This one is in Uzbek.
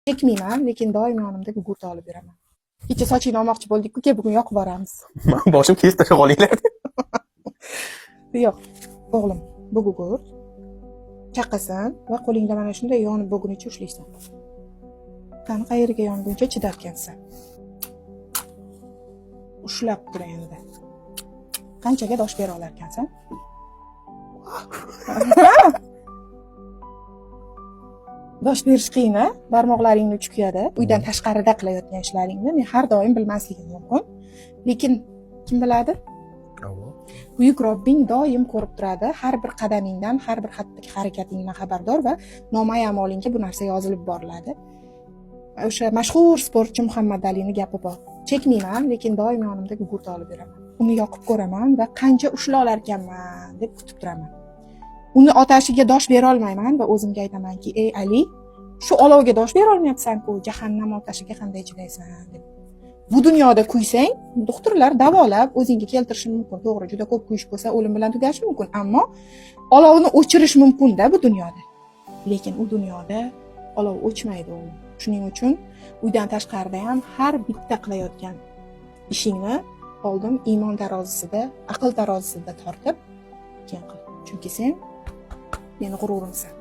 Chekmayman, lekin doim yonimda gugurt olib yuraman. Kecha sochingni olmoqchi bo'ldik, uka, bugun yoqib boramiz. Boshim kesib tashlab qolinglar. Yo'q, o'g'lim, bu gugurt chaqasan va qo'lingda mana shunday yonib bo'lgunicha ushlaysan. Qani qayeriga yonguncha chidarkansan. Ushlab tur endi. Qanchaga dosh bera olarkansan? Dosh berish qiyin, barmoqlaringni uchi kuyadi. Uydan tashqarida qilayotgan ishlaringni men har doim bilmasligim mumkin. Lekin kim biladi? Buyuk Robbing doim ko'rib turadi. Har bir qadamingdan, har bir xatti harakatingdan xabardor va noma'lum amalingga bu narsa yozilib boriladi. O'sha mashhur sportchi Muhammad Alining gapi bor. Chekmayman, lekin doim yonimda gugurt olib yuraman. Uni yoqib ko'raman va qancha ushla olar ekanman deb kutib turaman. Uni otashiga dosh bera olmayman va o'zimga aytamanki, "Ey Ali, shu olovga dosh bera olmayapsan-ku, jahannam otashiga qanday chidaysan?" deb. Bu dunyoda kuysang, doktorlar davolab o'zingga keltirishi mumkin. To'g'ri, juda ko'p kuyish bo'lsa o'lim bilan tugashi mumkin, ammo olovni o'chirish mumkin-da bu dunyoda. Lekin u dunyoda olov o'chmaydi u. Shuning uchun uydan tashqarida ham har bitta qilayotgan ishingni oldin iymon tarozisida, aql tarozisida tortib keyin qil. Chunki sen meni g'ururimsan.